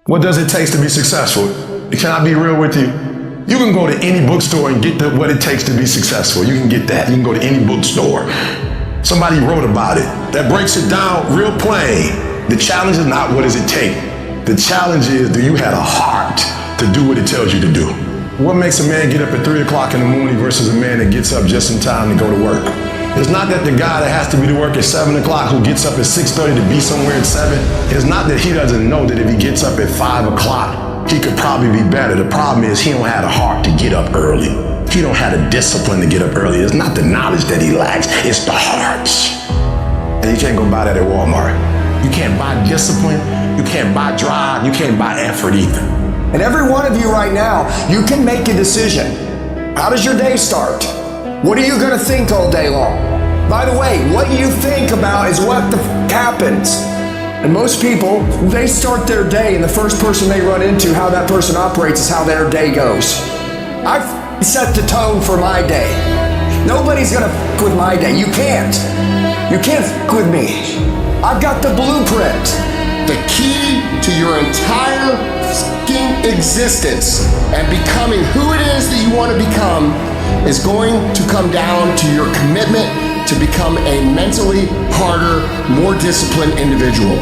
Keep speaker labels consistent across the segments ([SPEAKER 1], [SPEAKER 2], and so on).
[SPEAKER 1] What does it take to be successful? Can I be real with you? You can go to any bookstore and get what it takes to be successful. You can get that. You can go to any bookstore. Somebody wrote about it. That breaks it down real plain. The challenge is not what does it take. The challenge is, do you have a heart to do what it tells you to do? What makes a man get up at 3 o'clock in the morning versus a man that gets up just in time to go to work? It's not that the guy that has to be to work at 7 o'clock who gets up at 6:30 to be somewhere at 7. It's not that he doesn't know that if he gets up at 5 o'clock, he could probably be better. The problem is he don't have the heart to get up early. He don't have the discipline to get up early. It's not the knowledge that he lacks, it's the heart. And you can't go buy that at Walmart. You can't buy discipline, you can't buy drive, you can't buy effort either.
[SPEAKER 2] And every one of you right now, you can make a decision. How does your day start? What are you gonna think all day long? By the way, what you think about is what happens. And most people, they start their day and the first person they run into, how that person operates is how their day goes. I've set the tone for my day. Nobody's gonna f with my day. You can't. You can't f with me. I've got the blueprint.
[SPEAKER 3] The key to your entire f***ing existence and becoming who it is that you want to become is going to come down to your commitment to become a mentally harder, more disciplined individual.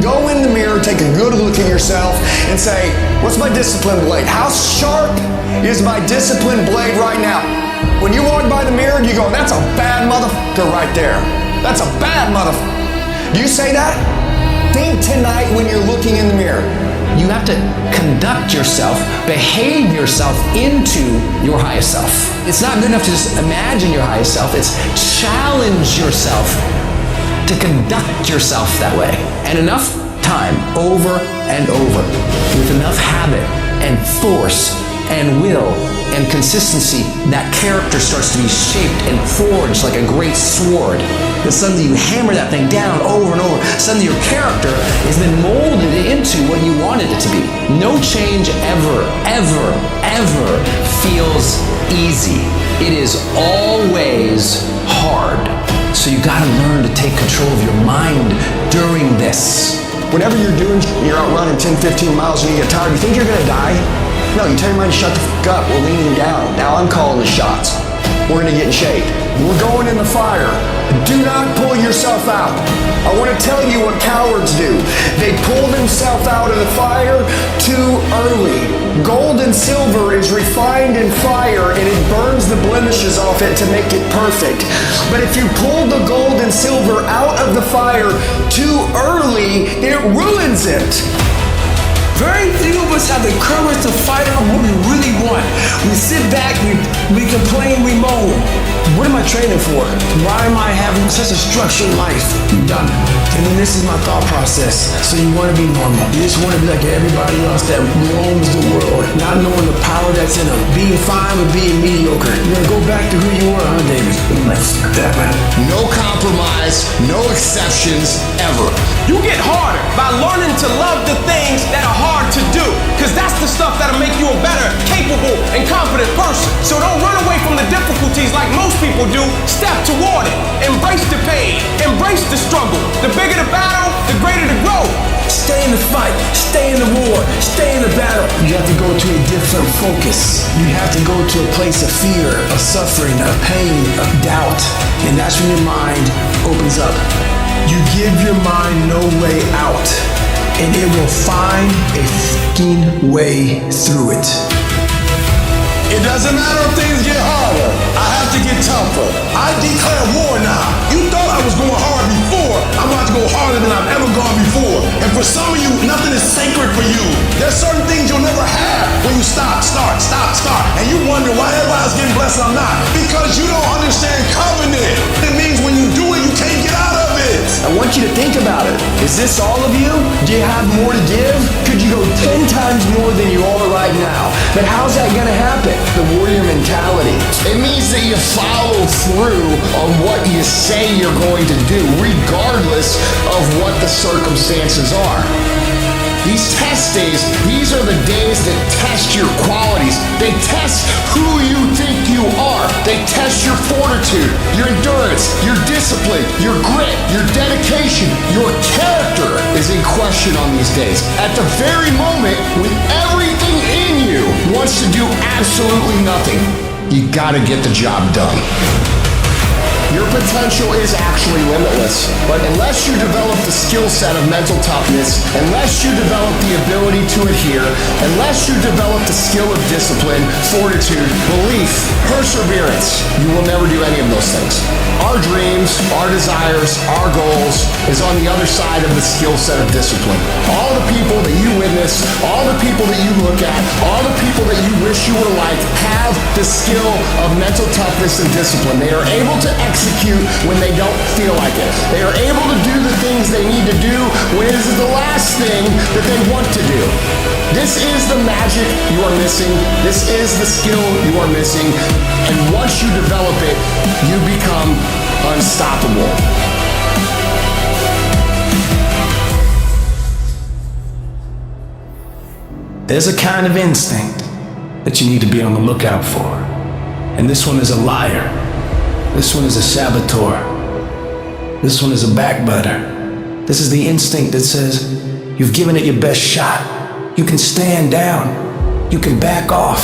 [SPEAKER 2] Go in the mirror, take a good look at yourself and say, what's my discipline blade? How sharp is my discipline blade right now? When you walk by the mirror, you go, that's a bad motherfucker right there. That's a bad motherfucker. Do you say that? Think tonight when you're looking in the mirror.
[SPEAKER 4] You have to conduct yourself, behave yourself into your highest self. It's not good enough to just imagine your highest self, it's challenge yourself to conduct yourself that way. And enough time, over and over, with enough habit and force and will and consistency, that character starts to be shaped and forged like a great sword. Then suddenly you hammer that thing down over and over. Suddenly your character has been molded into what you wanted it to be. No change ever, ever, ever feels easy. It is always hard. So you gotta learn to take control of your mind during this.
[SPEAKER 2] Whenever you're out running 10, 15 miles and you get tired, you think you're gonna die? No, you tell your mind to shut the f*** up. We're leaning down. Now I'm calling the shots. We're gonna get in shape. We're going in the fire. Do not pull yourself out. I want to tell you what cowards do. They pull themselves out of the fire too early. Gold and silver is refined in fire and it burns the blemishes off it to make it perfect. But if you pull the gold and silver out of the fire too early, it ruins it.
[SPEAKER 5] Very few of us have the courage to fight on what we really want. We sit back, we complain, we moan. What am I training for? Why am I having such a structured life? Done. And then this is my thought process. So you want to be normal. You just want to be like everybody else that roams the world, not knowing the power that's in them. Being fine with being mediocre. You're going to go back to who you were, huh, David? Like that, man.
[SPEAKER 3] No compromise, no exceptions, ever.
[SPEAKER 6] You get harder by learning to love the things that are hard to do, because that's the stuff that'll make you a better, capable, and confident person. So don't run away from the difficulties like most people do. Step toward it. Embrace the pain. Embrace the struggle. The bigger the battle, the greater the growth.
[SPEAKER 5] Stay in the fight, stay in the war, stay in the battle. You have to go to a different focus. You have to go to a place of fear, of suffering, of pain, of doubt. And that's when your mind opens up. You give your mind no way out, and it will find a f***ing way through it.
[SPEAKER 1] It doesn't matter if things get harder. I have to get tougher. I declare war now. You thought I was going hard before. I'm about to go harder than I've ever gone before. And for some of you, nothing is sacred for you. There's certain things you'll never have when you start. And you wonder why everybody's getting blessed and I'm not. Because you don't understand covenant. It means when you do it, you can't get out of it.
[SPEAKER 2] I want you to think about it. Is this all of you? Do you have more to give? Could you go 10 times more than you are right now? But how's that gonna happen? The warrior mentality.
[SPEAKER 3] It means that you follow through on what you say you're going to do, regardless of what the circumstances are. These test days, these are the days that test your qualities. They test who you think you are. They test your fortitude, your endurance, your discipline, your grit, your dedication. Your character is in question on these days. At the very moment when everything in you wants to do absolutely nothing, you gotta get the job done. Your potential is actually limitless, but unless you develop the skill set of mental toughness, unless you develop the ability to adhere, unless you develop the skill of discipline, fortitude, belief, perseverance, you will never do any of those things. Our dreams, our desires, our goals is on the other side of the skill set of discipline. All the people that you witness, all the people that you look at, all the people that you wish you were like have the skill of mental toughness and discipline. They are able to execute when they don't feel like it. They are able to do the things they need to do when it is the last thing that they want to do. This is the magic you are missing. This is the skill you are missing. And once you develop it, you become unstoppable.
[SPEAKER 5] There's a kind of instinct that you need to be on the lookout for. And this one is a liar. This one is a saboteur. This one is a backbiter. This is the instinct that says, you've given it your best shot. You can stand down. You can back off.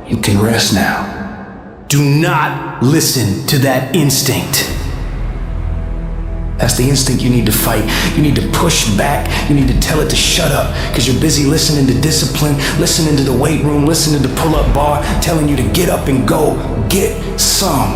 [SPEAKER 5] You can rest now. Do not listen to that instinct. That's the instinct you need to fight. You need to push back. You need to tell it to shut up because you're busy listening to discipline, listening to the weight room, listening to pull-up bar, telling you to get up and go get some.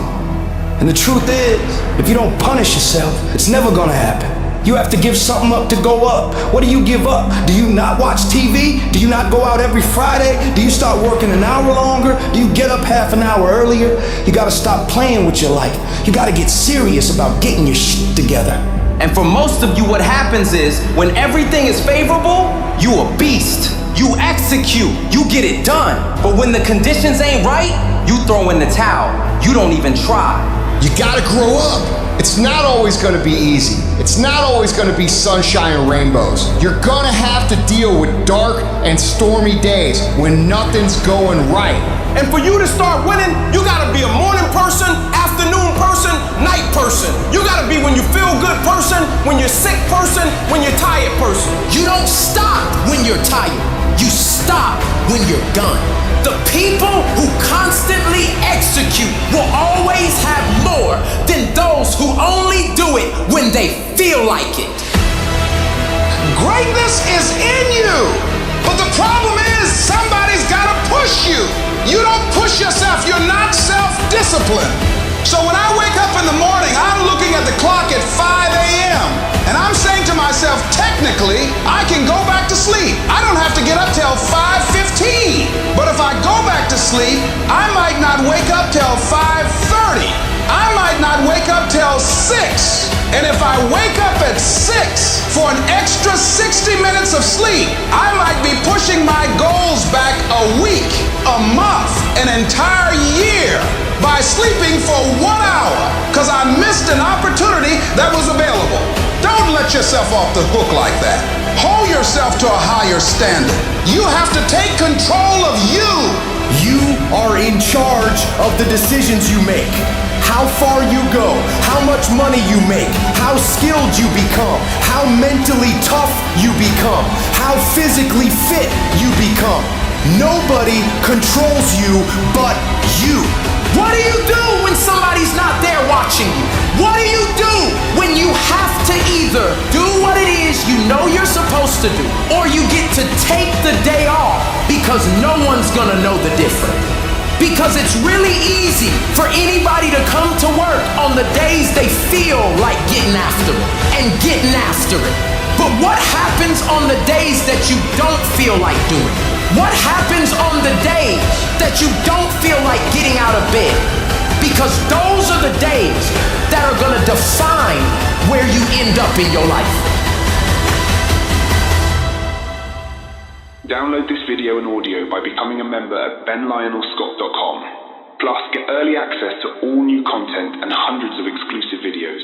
[SPEAKER 5] And the truth is, if you don't punish yourself, it's never gonna happen. You have to give something up to go up. What do you give up? Do you not watch TV? Do you not go out every Friday? Do you start working an hour longer? Do you get up half an hour earlier? You gotta stop playing with your life. You gotta get serious about getting your shit together.
[SPEAKER 6] And for most of you, what happens is when everything is favorable, you a beast. You execute, you get it done. But when the conditions ain't right, you throw in the towel. You don't even try.
[SPEAKER 3] You gotta grow up. It's not always gonna be easy. It's not always gonna be sunshine and rainbows. You're gonna have to deal with dark and stormy days when nothing's going right.
[SPEAKER 6] And for you to start winning, you gotta be a morning person, afternoon person, night person. You gotta be when you feel good person, when you're sick person, when you're tired person.
[SPEAKER 7] You don't stop when you're tired. You stop when you're done. The people who constantly execute will always have more than those who only do it when they feel like it.
[SPEAKER 8] Greatness is in you, but the problem is somebody's gotta push you. You don't push yourself, you're not self-disciplined. So when I wake up in the morning, I'm looking at the clock at 5 a.m. and I'm saying to myself, technically, I can go back to sleep. I don't have to get up till 5:15. But if I go back to sleep, I might not wake up till 5:30. I might not wake up till 6. And if I wake up at 6 for an extra 60 minutes of sleep, I might be pushing my goals back a week, a month, an entire year by sleeping for 1 hour because I missed an opportunity that was available. Don't let yourself off the hook like that. Hold yourself to a higher standard. You have to take control of you.
[SPEAKER 9] You are in charge of the decisions you make. How far you go, how much money you make, how skilled you become, how mentally tough you become, how physically fit you become. Nobody controls you but you.
[SPEAKER 7] What do you do when somebody's not there watching you? What do you do when you have to either do what it is you know you're supposed to do, or you get to take the day off because no one's gonna know the difference? Because it's really easy for anybody to come to work on the days they feel like getting after it and getting after it. But what happens on the days that you don't feel like doing it? What happens on the days that you don't feel like getting out of bed? Because those are the days that are gonna define where you end up in your life.
[SPEAKER 10] Download this video and audio by becoming a member at benlionelscott.com. Plus, get early access to all new content and hundreds of exclusive videos.